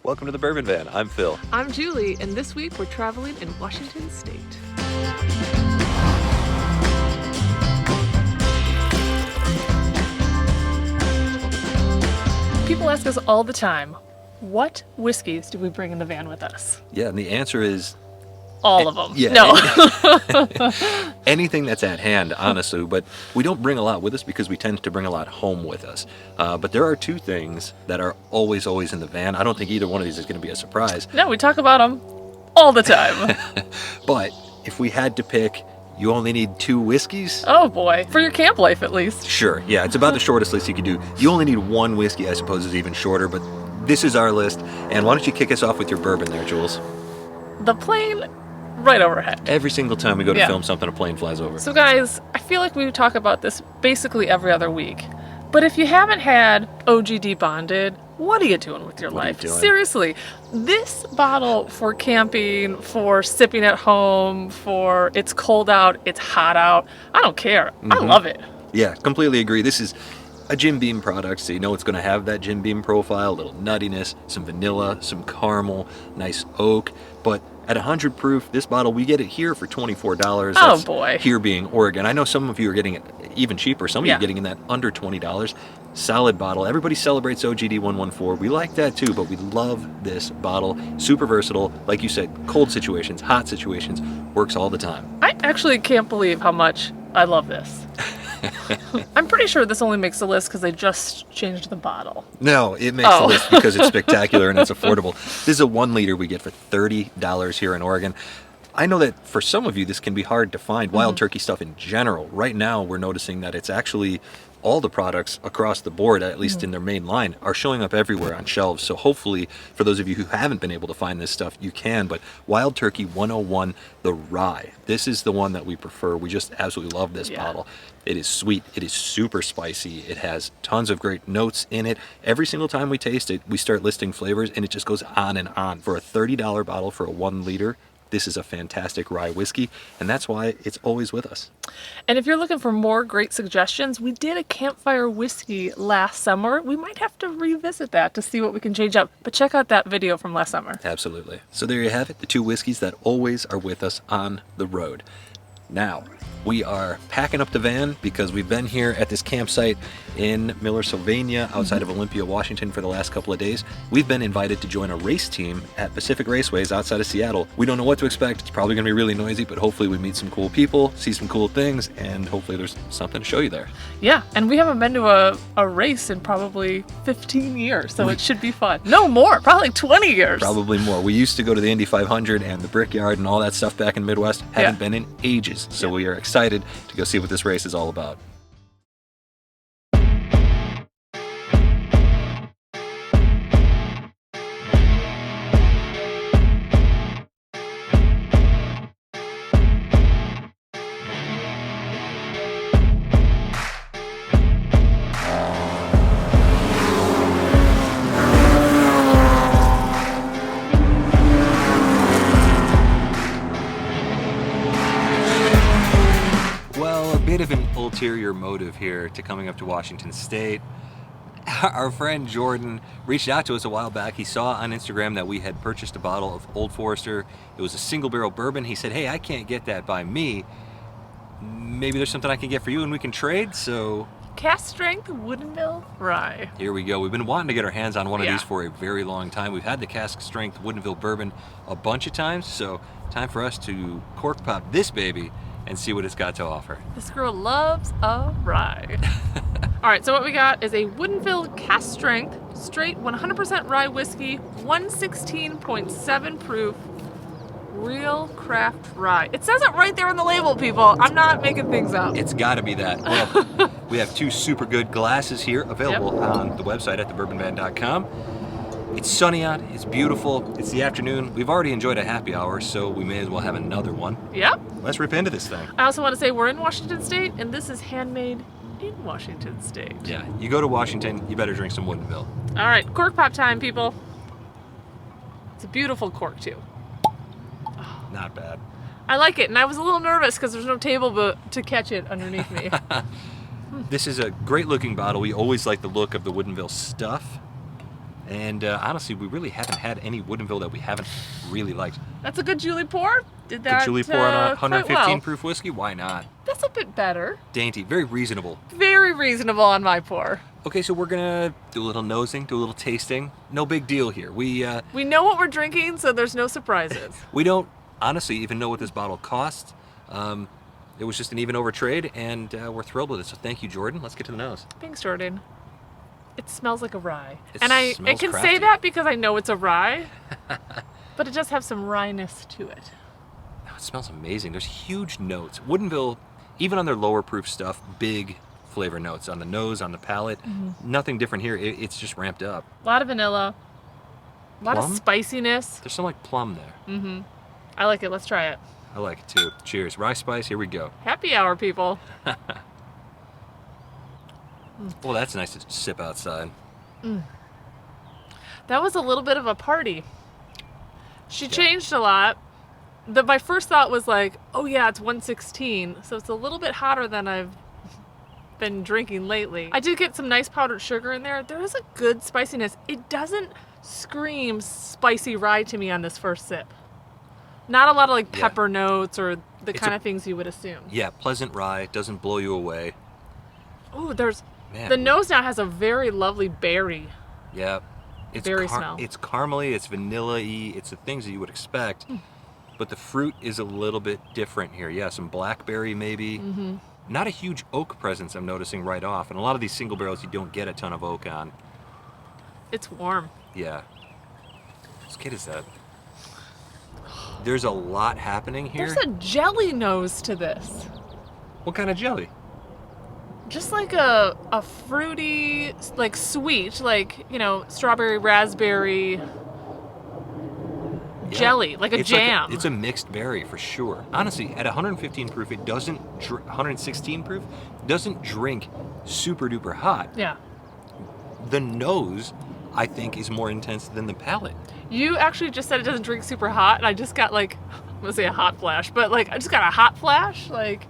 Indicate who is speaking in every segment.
Speaker 1: Welcome to the Bourbon Van. I'm Phil.
Speaker 2: I'm Julie, and this week we're traveling in Washington State. People ask us all the time, what whiskeys do we bring in the van with us?
Speaker 1: Yeah, and the answer is
Speaker 2: All of them.
Speaker 1: yeah,
Speaker 2: No.
Speaker 1: anything that's at hand, honestly. But we don't bring a lot with us because we tend to bring a lot home with us. But there are two things that are always in the van. I don't think either one of these is going to be a surprise.
Speaker 2: No, we talk about them all the time.
Speaker 1: But if we had to pick, you only need two whiskeys?
Speaker 2: Oh boy. For your camp life, at least.
Speaker 1: Sure, yeah, it's about the shortest list you could do. You only need one whiskey, I suppose, is even shorter, but this is our list. And why don't you kick us off with your bourbon there, Jules?
Speaker 2: The plane right overhead.
Speaker 1: Every single time we go to
Speaker 2: Yeah.
Speaker 1: film something, a plane flies over.
Speaker 2: So guys, I feel like we talk about this basically every other week. But if you haven't had OGD bonded, what are you doing with your
Speaker 1: What are you
Speaker 2: life?
Speaker 1: doing?
Speaker 2: Seriously, this bottle for camping, for sipping at home, for it's cold out, it's hot out, I don't care. I love it.
Speaker 1: Yeah, completely agree. This is a Jim Beam product, so you know it's going to have that Jim Beam profile, a little nuttiness, some vanilla, some caramel, nice oak. But at 100 proof, this bottle, we get it here for $24.
Speaker 2: Oh,
Speaker 1: That's
Speaker 2: boy.
Speaker 1: Here being Oregon. I know some of you are getting it even cheaper. Some of you
Speaker 2: Yeah.
Speaker 1: are getting it at under $20. Solid bottle. Everybody celebrates OGD 114. We like that too, but we love this bottle. Super versatile. Like you said, cold situations, hot situations, works all the time.
Speaker 2: I actually can't believe how much I love this. I'm pretty sure this only makes the list because they just changed the bottle.
Speaker 1: No, it makes the list because it's spectacular and it's affordable. This is a 1 liter we get for $30 here in Oregon. I know that for some of you, this can be hard to find wild turkey stuff in general. Right now, we're noticing that it's actually all the products across the board, at least in their main line, are showing up everywhere on shelves. So hopefully, for those of you who haven't been able to find this stuff, you can. But Wild Turkey 101, the rye, this is the one that we prefer. We just absolutely love this bottle. It is sweet. It is super spicy. It has tons of great notes in it. Every single time we taste it, we start listing flavors, and it just goes on and on. For a $30 bottle for a 1 liter, this is a fantastic rye whiskey, and that's why it's always with us.
Speaker 2: And if you're looking for more great suggestions, we did a campfire whiskey last summer. We might have to revisit that to see what we can change up. But check out that video from last summer.
Speaker 1: Absolutely. So there you have it, the two whiskeys that always are with us on the road. Now, we are packing up the van because we've been here at this campsite in Miller, Sylvania, outside of Olympia, Washington for the last couple of days. We've been invited to join a race team at Pacific Raceways outside of Seattle. We don't know what to expect. It's probably going to be really noisy, but hopefully we meet some cool people, see some cool things, and hopefully there's something to show you there.
Speaker 2: Yeah, and we haven't been to a race in probably 15 years, so it should be fun. No more, probably 20 years.
Speaker 1: Probably more. We used to go to the Indy 500 and the Brickyard and all that stuff back in Midwest. Haven't been in ages, so we are excited to go see what this race is all about. Bit of an ulterior motive here to coming up to Washington State. Our friend Jordan reached out to us a while back. He saw on Instagram that we had purchased a bottle of Old Forester. It was a single barrel bourbon. He said, hey, I can't get that by me. Maybe there's something I can get for you and we can trade. So
Speaker 2: Cask strength Woodinville rye.
Speaker 1: here we go. We've been wanting to get our hands on one of
Speaker 2: Yeah.
Speaker 1: these for a very long time. We've had the Cask strength Woodinville bourbon a bunch of times. So time for us to cork pop this baby and see what it's got to offer.
Speaker 2: This girl loves a rye. All right, so what we got is a Woodinville Cask strength, straight 100% rye whiskey, 116.7 proof, real craft rye. It says it right there on the label, people. I'm not making things up.
Speaker 1: It's got to be that. Well, we have two super good glasses here available on the website at thebourbonvan.com. It's sunny out, it's beautiful, it's the afternoon. We've already enjoyed a happy hour, so we may as well have another one.
Speaker 2: Yep.
Speaker 1: Let's rip into this thing.
Speaker 2: I also want to say we're in Washington State, and this is handmade in Washington State.
Speaker 1: Yeah, you go to Washington, you better drink some Woodinville.
Speaker 2: All right, cork pop time, people. It's a beautiful cork, too.
Speaker 1: Not bad.
Speaker 2: I like it, and I was a little nervous because there's no table to catch it underneath me.
Speaker 1: This is a great looking bottle. We always like the look of the Woodinville stuff. And honestly, we really haven't had any Woodinville that we haven't really liked.
Speaker 2: That's a good Julie pour. Did that
Speaker 1: Good Julie pour on a
Speaker 2: quite
Speaker 1: 115
Speaker 2: well.
Speaker 1: proof whiskey? Why not?
Speaker 2: That's a bit better.
Speaker 1: Dainty, very reasonable.
Speaker 2: Very reasonable on my pour.
Speaker 1: Okay, so we're gonna do a little nosing, do a little tasting. No big deal here. We
Speaker 2: know what we're drinking, so there's no surprises.
Speaker 1: we don't honestly even know what this bottle cost. It was just an even over trade, and we're thrilled with it. So thank you, Jordan. Let's get to the nose.
Speaker 2: Thanks, Jordan. It smells like a rye.
Speaker 1: It
Speaker 2: And I
Speaker 1: smells
Speaker 2: can
Speaker 1: crafty.
Speaker 2: say that because I know it's a rye, but it does have some ryeness to it.
Speaker 1: Oh, it smells amazing. There's huge notes. Woodinville, even on their lower proof stuff, big flavor notes on the nose, on the palate. Nothing different here. It's just ramped up.
Speaker 2: A lot of vanilla, a lot
Speaker 1: Plum?
Speaker 2: of spiciness.
Speaker 1: There's some like plum there.
Speaker 2: I like it. Let's try it.
Speaker 1: I like it too. Cheers. Rye spice, here we go.
Speaker 2: Happy hour, people.
Speaker 1: Well, that's nice to sip outside.
Speaker 2: That was a little bit of a party. She changed a lot. My first thought was like, oh yeah, it's 116, so it's a little bit hotter than I've been drinking lately. I did get some nice powdered sugar in there. There is a good spiciness. It doesn't scream spicy rye to me on this first sip. Not a lot of like pepper notes or the kind of things you would assume.
Speaker 1: Yeah, pleasant rye. Doesn't blow you away.
Speaker 2: Oh,
Speaker 1: Man.
Speaker 2: the nose now has a very lovely berry.
Speaker 1: Yeah. It's
Speaker 2: Berry smell.
Speaker 1: It's caramely, it's vanilla-y, it's the things that you would expect. But the fruit is a little bit different here. Yeah, some blackberry maybe. Not a huge oak presence I'm noticing right off. And a lot of these single barrels you don't get a ton of oak on.
Speaker 2: It's warm.
Speaker 1: Yeah. Whose kid is that? There's a lot happening here.
Speaker 2: There's a jelly nose to this.
Speaker 1: What kind of jelly?
Speaker 2: Just like a fruity, like sweet, like, you know, strawberry, raspberry jelly, like a
Speaker 1: It's
Speaker 2: jam.
Speaker 1: it's a mixed berry for sure. Honestly, at 115 proof, it doesn't, 116 proof, doesn't drink super duper hot.
Speaker 2: Yeah.
Speaker 1: The nose, I think, is more intense than the palate.
Speaker 2: You actually just said it doesn't drink super hot, and I just got like, I'm gonna say a hot flash, but like I just got a hot flash, like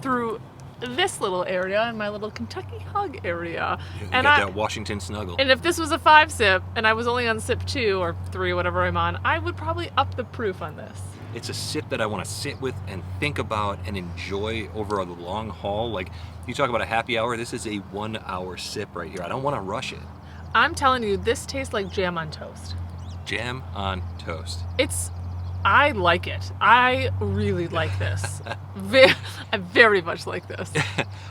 Speaker 2: through this little area in my little Kentucky hug area.
Speaker 1: You
Speaker 2: And
Speaker 1: got that Washington snuggle.
Speaker 2: And if this was a 5 sip and I was only on sip 2 or 3, whatever I'm on, I would probably up the proof on this.
Speaker 1: It's a sip that I want to sit with and think about and enjoy over a long haul. Like, you talk about a happy hour, this is a 1 hour sip right here. I don't want to rush it.
Speaker 2: I'm telling you, this tastes like jam on toast.
Speaker 1: Jam on toast.
Speaker 2: I like it. I really like this. I very much like this.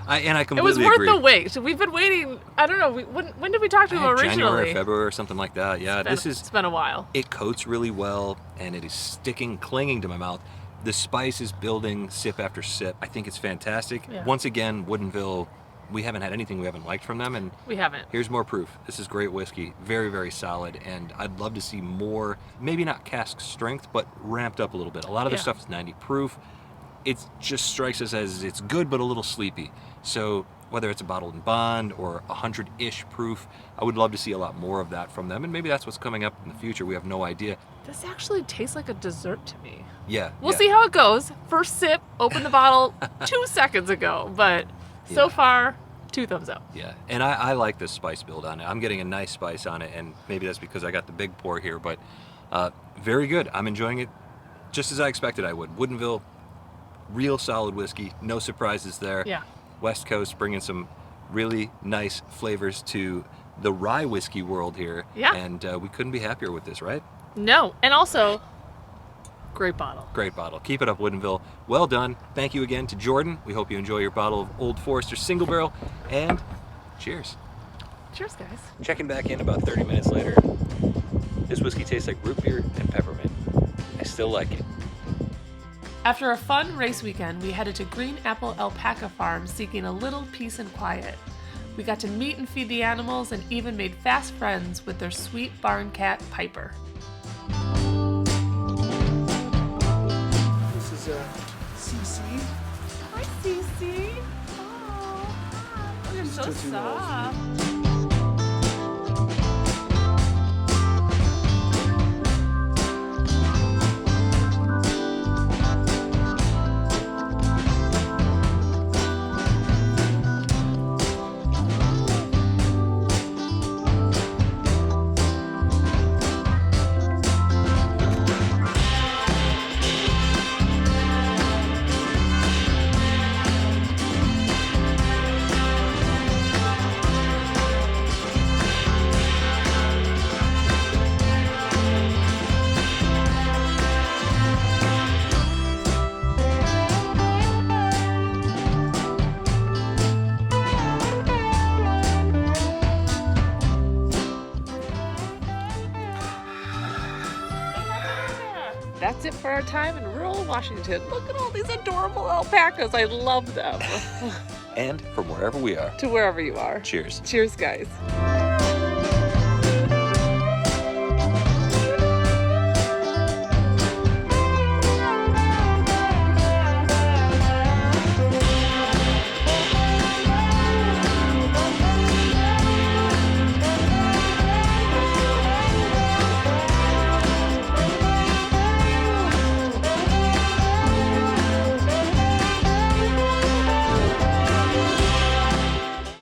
Speaker 1: I
Speaker 2: It
Speaker 1: completely
Speaker 2: was worth
Speaker 1: agree.
Speaker 2: the wait. We've been waiting. I don't know. When did we talk to him originally?
Speaker 1: January or February or something like that. Yeah,
Speaker 2: It's been a while.
Speaker 1: It coats really well, and it is clinging to my mouth. The spice is building sip after sip. I think it's fantastic.
Speaker 2: Yeah.
Speaker 1: Once again, Woodinville, we haven't had anything we haven't liked from them, and
Speaker 2: We haven't.
Speaker 1: here's more proof. This is great whiskey. Very, very solid, and I'd love to see more, maybe not cask strength, but ramped up a little bit. A lot of their stuff is 90 proof. It just strikes us as it's good, but a little sleepy. So whether it's a bottled in bond or 100-ish proof, I would love to see a lot more of that from them, and maybe that's what's coming up in the future. We have no idea.
Speaker 2: This actually tastes like a dessert to me.
Speaker 1: Yeah.
Speaker 2: We'll
Speaker 1: yeah.
Speaker 2: see how it goes. First sip, opened the bottle 2 seconds ago, but so far, 2 thumbs up.
Speaker 1: Yeah, and I like this spice build on it. I'm getting a nice spice on it, and maybe that's because I got the big pour here, but very good. I'm enjoying it just as I expected I would. Woodinville, real solid whiskey, no surprises there.
Speaker 2: Yeah.
Speaker 1: West Coast bringing some really nice flavors to the rye whiskey world here.
Speaker 2: Yeah.
Speaker 1: And we couldn't be happier with this, right?
Speaker 2: No, and also, great bottle.
Speaker 1: Great bottle. Keep it up, Woodinville. Well done. Thank you again to Jordan. We hope you enjoy your bottle of Old Forester Single Barrel, and cheers.
Speaker 2: Cheers, guys.
Speaker 1: Checking back in about 30 minutes later. This whiskey tastes like root beer and peppermint. I still like it.
Speaker 2: After a fun race weekend, we headed to Green Apple Alpaca Farm seeking a little peace and quiet. We got to meet and feed the animals and even made fast friends with their sweet barn cat, Piper.
Speaker 3: This is CC.
Speaker 2: Hi, Cece. Oh, hi. You're so
Speaker 3: Tootsie Rolls.
Speaker 2: soft. that's it for our time in rural Washington. Look at all these adorable alpacas. I love them.
Speaker 1: And from wherever we are,
Speaker 2: To wherever you are.
Speaker 1: cheers.
Speaker 2: Cheers, guys.